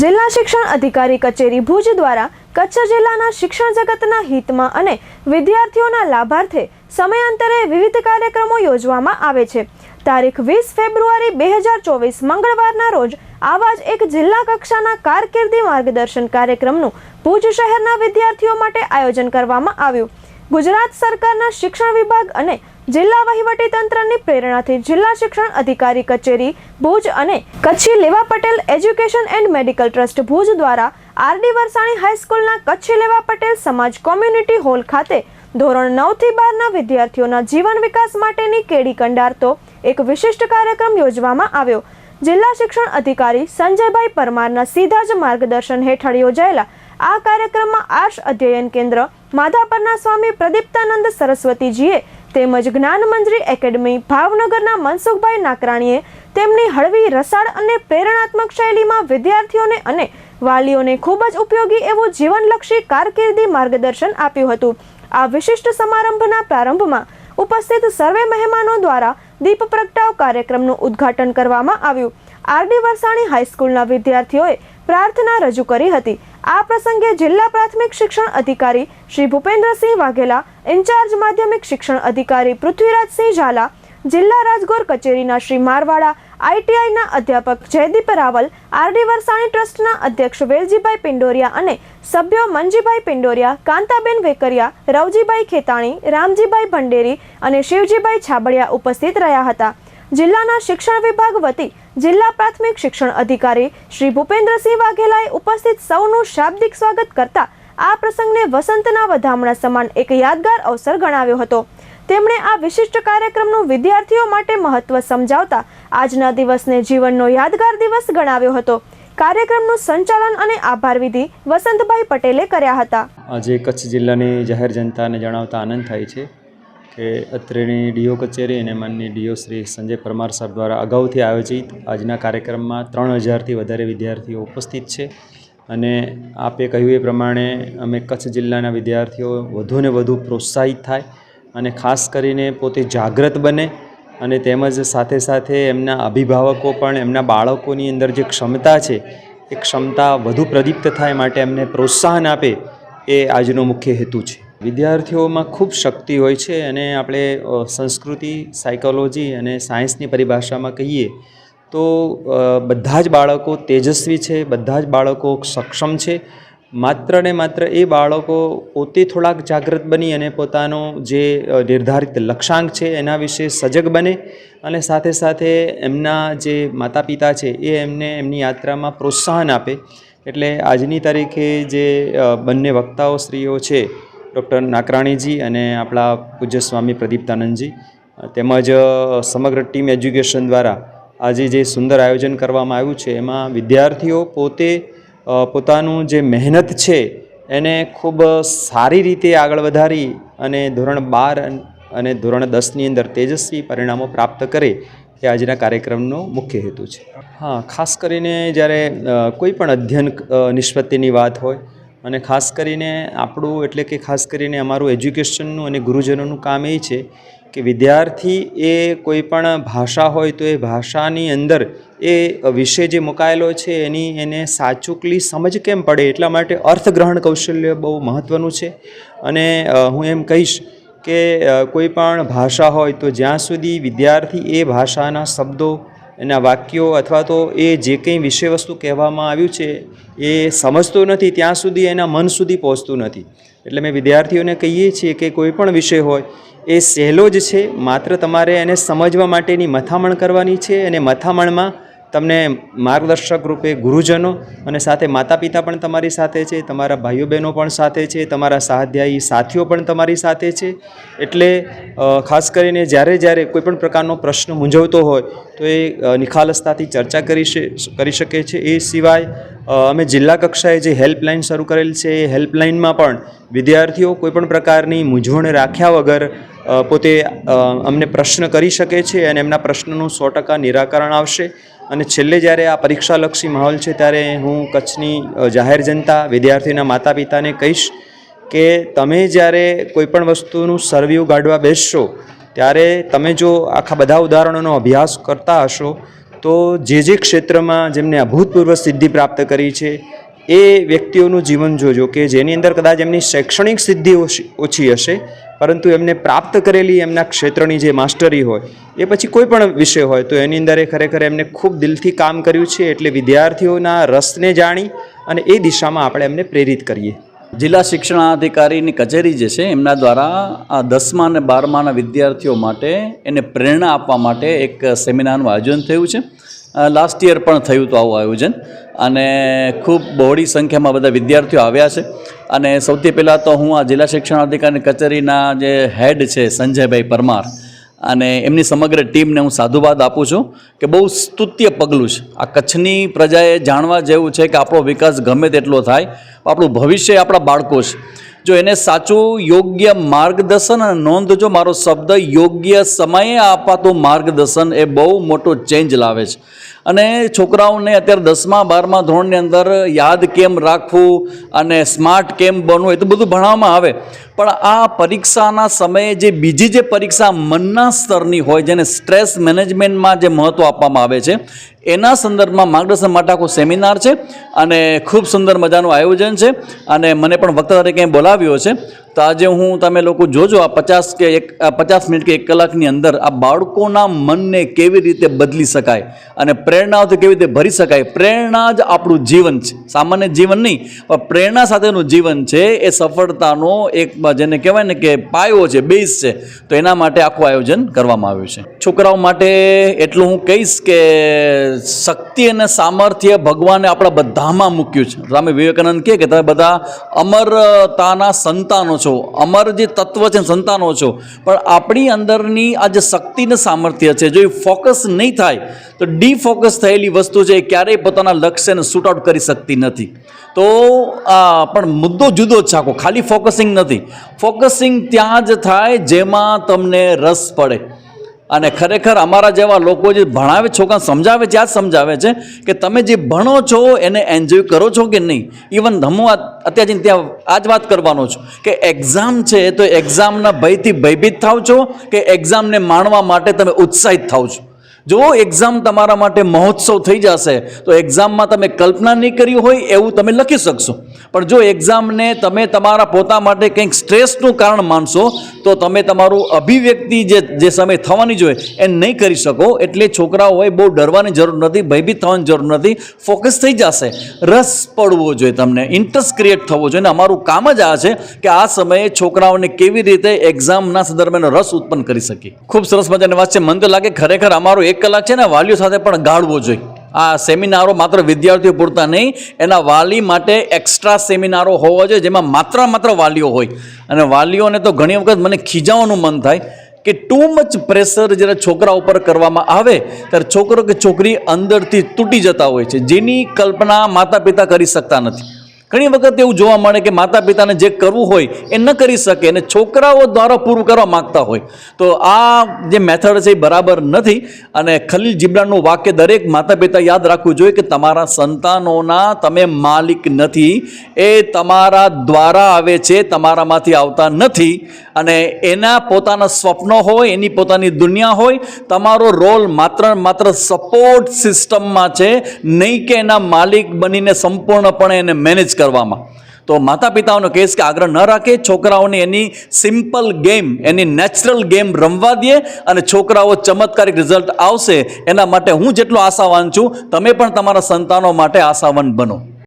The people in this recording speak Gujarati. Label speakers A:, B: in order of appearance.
A: જિલ્લા શિક્ષણ અધિકારી કચેરી ભુજ દ્વારા કચ્છ જિલ્લાના શિક્ષણ જગતના હિતમાં અને વિદ્યાર્થીઓના લાભાર્થે સમયાંતરે વિવિધ કાર્યક્રમો યોજવામાં આવે છે। તારીખ 20 ફેબ્રુઆરી 2024 મંગળવારના રોજ આવા જ એક જિલ્લા કક્ષાના કારકિર્દી માર્ગદર્શન કાર્યક્રમનું ભુજ શહેરના વિદ્યાર્થીઓ માટે આયોજન કરવામાં આવ્યું। ગુજરાત સરકારના શિક્ષણ વિભાગ અને જિલ્લા વહીવટી તંત્રની પ્રેરણાથી જિલ્લા શિક્ષણ અધિકારી કચેરી ભુજ અને કચ્છી લેવા Patel education and medical trust Bhuj દ્વારા આરડી વરસાણી હાઈસ્કૂલના કચ્છી લેવા પટેલ સમાજ કોમ્યુનિટી હોલ ખાતે ધોરણ 9 થી 12 ના વિદ્યાર્થીઓના જીવન વિકાસ માટેની કેડી કંડારતો એક વિશિષ્ટ કાર્યક્રમ યોજવામાં આવ્યો। જિલ્લા શિક્ષણ અધિકારી સંજયભાઈ પરમારના સીધા જ માર્ગદર્શન હેઠળ યોજાયેલા આ કાર્યક્રમમાં આર્ષ અધ્યયન કેન્દ્ર માધાપરના સ્વામી પ્રદીપ્તાનંદ સરસ્વતીજીએ તેમજ જ્ઞાન મંજરી એકેડમી ભાવનગરના મનસુખભાઈ નાકરાણીએ તેમની હળવી રસાળ અને પ્રેરણાત્મક શૈલીમાં વિદ્યાર્થીઓને અને વાલીઓને ખૂબ જ ઉપયોગી એવું જીવનલક્ષી કારકિર્દી માર્ગદર્શન આપ્યું હતું। આ વિશિષ્ટ સમારંભના પ્રારંભમાં ઉપસ્થિત સર્વે મહેમાનો દ્વારા દીપ પ્રગટાવ કાર્યક્રમનું ઉદ્ઘાટન કરવામાં આવ્યું। આરડી વરસાણી હાઈસ્કૂલના વિદ્યાર્થીઓએ પ્રાર્થના રજૂ કરી હતી। આ પ્રસંગે જિલ્લા પ્રાથમિક શિક્ષણ અધિકારી શ્રી ભૂપેન્દ્રસિંહ વાઘેલા, ઇન્ચાર્જ માધ્યમિક શિક્ષણ અધિકારી પૃથ્વીરાજસિંહ ઝાલા, જિલ્લા રાજગોર કચેરીના શ્રી મારવાડા, આઈટીઆઈના અધ્યાપક જયદીપ રાવલ, આરડી વરસાણી ટ્રસ્ટના અધ્યક્ષ વેલજીભાઈ પિંડોરિયા અને સભ્યો મંજીભાઈ પિંડોરિયા, કાંતાબેન વેકરિયા, રવજીભાઈ ખેતાણી, રામજીભાઈ ભંડેરી અને શિવજીભાઈ છાબડિયા ઉપસ્થિત રહ્યા હતા। જિલ્લાના શિક્ષણ વિભાગ વતી જિલ્લા પ્રાથમિક શિક્ષણ અધિકારી શ્રી ભૂપેન્દ્રસિંહ વાઘેલાએ ઉપસ્થિત સૌનું શાબ્દિક સ્વાગત કરતા આ પ્રસંગને વસંતના વધામણા સમાન એક યાદગાર અવસર ગણાવ્યો હતો। તેમણે આ વિશિષ્ટ કાર્યક્રમનું વિદ્યાર્થીઓ માટે મહત્વ સમજાવતા આજના દિવસને જીવનનો યાદગાર દિવસ ગણાવ્યો હતો। કાર્યક્રમનું સંચાલન અને આભાર વિધિ વસંતભાઈ પટેલે કર્યા હતા।
B: આજે કચ્છ જિલ્લાની જાહેર જનતાને જણાવતા આનંદ થાય છે કે અત્રેની ડીઓ કચેરી અને માનનીય ડીઓ શ્રી સંજય પરમાર સાહેબ દ્વારા અગાઉથી આયોજિત આજના કાર્યક્રમમાં 3000થી વધારે વિદ્યાર્થીઓ ઉપસ્થિત છે અને આપે કહ્યું એ પ્રમાણે અમે કચ્છ જિલ્લાના વિદ્યાર્થીઓ વધુને વધુ પ્રોત્સાહિત થાય અને ખાસ કરીને પોતે જાગૃત બને અને તેમજ સાથે સાથે એમના અભિભાવકો પણ એમના બાળકોની અંદર જે ક્ષમતા છે એ ક્ષમતા વધુ પ્રદીપ્ત થાય માટે એમને પ્રોત્સાહન આપે એ આજનો મુખ્ય હેતુ છે। વિદ્યાર્થીઓમાં ખૂબ શક્તિ હોય છે અને આપણે સંસ્કૃતિ, સાયકોલોજી અને સાયન્સની પરિભાષામાં કહીએ તો બધા જ બાળકો તેજસ્વી છે, બધા જ બાળકો સક્ષમ છે। માત્ર ને માત્ર એ બાળકો પોતે થોડાક જાગૃત બની અને પોતાનો જે નિર્ધારિત લક્ષ્યાંક છે એના વિશે સજગ બને અને સાથે સાથે એમના જે માતા પિતા છે એ એમને એમની યાત્રામાં પ્રોત્સાહન આપે। એટલે આજની તારીખે જે બંને વક્તાઓ શ્રીઓ છે, ડૉક્ટર નાકરાણીજી અને આપણા પૂજ્ય સ્વામી પ્રદીપ્તાનંદજી તેમજ સમગ્ર ટીમ એજ્યુકેશન દ્વારા આજે જે સુંદર આયોજન કરવામાં આવ્યું છે એમાં વિદ્યાર્થીઓ પોતે પોતાનું જે મહેનત છે એને ખૂબ સારી રીતે આગળ વધારી અને ધોરણ 12 અને ધોરણ 10ની અંદર તેજસ્વી પરિણામો પ્રાપ્ત કરે એ આજના કાર્યક્રમનો મુખ્ય હેતુ છે। હા, ખાસ કરીને જ્યારે કોઈ પણ અધ્યયન નિષ્પત્તિની વાત હોય અને ખાસ કરીને આપણું એટલે કે ખાસ કરીને અમારું એજ્યુકેશનનું અને ગુરુજનોનું કામ એ છે કે વિદ્યાર્થી એ કોઈ પણ ભાષા હોય તો એ ભાષાની અંદર એ વિષય જે મુકાયેલો છે એને સાચુકલી સમજ કેમ પડે એટલા માટે અર્થગ્રહણ કૌશલ્ય બહુ મહત્ત્વનું છે। અને હું એમ કહીશ કે કોઈ પણ ભાષા હોય તો જ્યાં સુધી વિદ્યાર્થી એ ભાષાના શબ્દો, એના વાક્યો અથવા તો એ જે કંઈ વિષય વસ્તુ કહેવામાં આવ્યું છે એ સમજતો નથી ત્યાં સુધી એના મન સુધી પહોંચતું નથી। એટલે મેં વિદ્યાર્થીઓને કહીએ છીએ કે કોઈ પણ વિષય હોય એ સહેલો જ છે, માત્ર તમારે એને સમજવા માટેની મથામણ કરવાની છે અને મથામણમાં તમને માર્ગદર્શક રૂપે ગુરુજનો અને સાથે માતા પિતા પણ તમારી સાથે છે, તમારા ભાઈઓ બહેનો પણ સાથે છે, તમારા સ્વાધ્યાયી સાથીઓ પણ તમારી સાથે છે। એટલે ખાસ કરીને જ્યારે કોઈ પણ પ્રકારનો પ્રશ્ન મૂંઝવતો હોય તો એ નિખાલસતાથી ચર્ચા કરી શકે છે। એ સિવાય અમે જિલ્લા કક્ષાએ જે હેલ્પલાઇન શરૂ કરેલ છે એ હેલ્પલાઇનમાં પણ વિદ્યાર્થીઓ કોઈપણ પ્રકારની મૂંઝવણ રાખ્યા વગર પોતે અમને પ્રશ્ન કરી શકે છે અને એમના પ્રશ્નનું 100% નિરાકરણ આવશે। અને છેલ્લે જ્યારે આ પરીક્ષાલક્ષી માહોલ છે ત્યારે હું કચ્છની જાહેર જનતા, વિદ્યાર્થીના માતા પિતાને કહીશ કે તમે જ્યારે કોઈપણ વસ્તુનું સર્વ્યુ કાઢવા બેસશો ત્યારે તમે જો આખા બધા ઉદાહરણોનો અભ્યાસ કરતા હશો તો જે ક્ષેત્રમાં જેમને અભૂતપૂર્વ સિદ્ધિ પ્રાપ્ત કરી છે એ વ્યક્તિઓનું જીવન જોજો કે જેની અંદર કદાચ એમની શૈક્ષણિક સિદ્ધિ ઓછી હશે, પરંતુ એમને પ્રાપ્ત કરેલી એમના ક્ષેત્રની જે માસ્ટરી હોય એ પછી કોઈ પણ વિષય હોય તો એની અંદર એ ખરેખર એમને ખૂબ દિલથી કામ કર્યું છે. એટલે વિદ્યાર્થીઓના રસને જાણી અને એ દિશામાં આપણે એમને પ્રેરિત કરીએ.
C: જિલ્લા શિક્ષણાધિકારીની કચેરી જે છે એમના દ્વારા આ 10મા અને 12માના વિદ્યાર્થીઓ માટે એને પ્રેરણા આપવા માટે એક સેમિનારનું આયોજન થયું છે. લાસ્ટ યર પણ થયું હતું આવું આયોજન, અને ખૂબ બહોળી સંખ્યામાં બધા વિદ્યાર્થીઓ આવ્યા છે. અને સૌથી પહેલાં તો હું આ જિલ્લા શિક્ષણાધિકારીની કચેરીના જે હેડ છે સંજયભાઈ પરમાર અને એમની સમગ્ર ટીમને હું સાધુવાદ આપું છું કે બહુ સ્તુત્ય પગલું છે. આ કચ્છની પ્રજાએ જાણવા જેવું છે કે આપણો વિકાસ ગમે તેટલો થાય, આપણું ભવિષ્ય આપણા બાળકો છે. જો એને સાચું યોગ્ય માર્ગદર્શન, અને નોંધજો મારો શબ્દ, યોગ્ય સમયે અપાતું માર્ગદર્શન એ બહુ મોટો ચેન્જ લાવે છે. અને છોકરાઓને અત્યારે 10મા 12મા ધોરણની અંદર યાદ કેમ રાખવું અને સ્માર્ટ કેમ બનવું એ તો બધું ભણાવવામાં આવે, પણ આ પરીક્ષાના સમયે જે બીજી જે પરીક્ષા મનના સ્તરની હોય, જેને સ્ટ્રેસ મેનેજમેન્ટમાં જે મહત્ત્વ આપવામાં આવે છે, એના સંદર્ભમાં માર્ગદર્શન માટે આખો સેમિનાર છે અને ખૂબ સુંદર મજાનું આયોજન છે. અને મને પણ વક્તા તરીકે બોલાવ્યો છે. તો આજે તમે લોકો જોજો આ 50 મિનિટ કે 1 કલાકની અંદર આ બાળકોના મનને કેવી રીતે બદલી શકાય અને પ્રેરણાઓથી કેવી રીતે ભરી શકાય. પ્રેરણા જ આપણું જીવન છે, સામાન્ય જીવન નહીં, પણ પ્રેરણા સાથેનું જીવન છે એ સફળતાનો એક જેને કહેવાય ને કે પાયો છે, બેઝ છે. તો એના માટે આખું આયોજન કરવામાં આવ્યું છે. છોકરાઓ માટે એટલું હું કહીશ કે શક્તિ અને સામર્થ્ય ભગવાને આપણા બધામાં મૂક્યું છે. સ્વામી વિવેકાનંદ કહે કે તમે બધા અમરતાના સંતાનો છો, અમર જે તત્વ છે સંતાનો છો, પણ આપણી અંદરની આ જે શક્તિ ને સામર્થ્ય છે, જો એ ફોકસ નહીં થાય તો ડીફોકસ થયેલી વસ્તુ છે એ ક્યારેય પોતાના લક્ષ્યને શૂટ આઉટ કરી શકતી નથી. તો પણ મુદ્દો જુદો જ છે આખો, ખાલી ફોકસિંગ નથી. ફોકસિંગ ત્યાં જ થાય જેમાં તમને રસ પડે. અને ખરેખર અમારા જેવા લોકો જે ભણાવે, છોકરાને સમજાવે છે, આ જ સમજાવે છે કે તમે જે ભણો છો એને એન્જોય કરો છો કે નહીં. ઇવન હું અત્યારે ત્યાં આ જ વાત કરવાનો છું કે એક્ઝામ છે તો એક્ઝામના ભયથી ભયભીત થાવ છો કે એક્ઝામને માણવા માટે તમે ઉત્સાહિત થાવ છો. જો એક્ઝામ તમારા માટે મહોત્સવ થઈ જશે તો એક્ઝામમાં તમે કલ્પના નહીં કરી હોય એવું તમે લખી શકશો, પણ જો એક્ઝામને તમે તમારા પોતા માટે કંઈક સ્ટ્રેસનું કારણ માનશો તો તમે તમારું અભિવ્યક્તિ જે સમય થવાની જોઈએ એ નહીં કરી શકો. એટલે છોકરાઓએ બહુ ડરવાની જરૂર નથી, ભયભીત થવાની જરૂર નથી. ફોકસ થઈ જશે, રસ પડવો જોઈએ, તમને ઇન્ટરેસ્ટ ક્રિએટ થવો જોઈએ. અને અમારું કામ જ આ છે કે આ સમયે છોકરાઓને કેવી રીતે એક્ઝામના સંદર્ભે રસ ઉત્પન્ન કરી શકીએ. ખૂબ સરસ મજાની વાત છે. મને તો લાગે ખરેખર અમારું 1 કલાક છે ને વાલીઓ સાથે પણ ગાળવો જોઈએ. આ સેમિનારો માત્ર વિદ્યાર્થીઓ પૂરતા નહીં, એના વાલી માટે એક્સ્ટ્રા સેમિનારો હોવા જોઈએ જેમાં માત્ર વાલીઓ હોય. અને વાલીઓને તો ઘણી વખત મને ખીજાવાનું મન થાય કે ટુ મચ પ્રેશર જ્યારે છોકરા ઉપર કરવામાં આવે ત્યારે છોકરો કે છોકરી અંદરથી તૂટી જતા હોય છે, જેની કલ્પના માતા પિતા કરી શકતા નથી. ઘણી વખત એવું જોવા મળે કે માતા પિતાને જે કરવું હોય એ ન કરી શકે અને છોકરાઓ દ્વારા પૂરું કરવા માગતા હોય. તો આ જે મેથડ છે એ બરાબર નથી. અને ખલીલ જિબ્રાનનું વાક્ય દરેક માતા પિતા યાદ રાખવું જોઈએ કે તમારા સંતાનોના તમે માલિક નથી, એ તમારા દ્વારા આવે છે, તમારામાંથી આવતા નથી. અને એના પોતાના સ્વપ્નો હોય, એની પોતાની દુનિયા હોય. તમારો રોલ માત્ર સપોર્ટ સિસ્ટમમાં છે, નહીં કે એના માલિક બનીને સંપૂર્ણપણે એને મેનેજ કરવામાં. તો માતા પિતાઓનો કહેશ કે આગ્રહ ન રાખે, છોકરાઓને એની સિમ્પલ ગેમ, એની નેચરલ ગેમ રમવા દે અને છોકરાઓ ચમત્કારિક રિઝલ્ટ આવશે. એના માટે હું જેટલો આશાવાન છું, તમે પણ તમારા સંતાનો માટે આશાવાન બનો.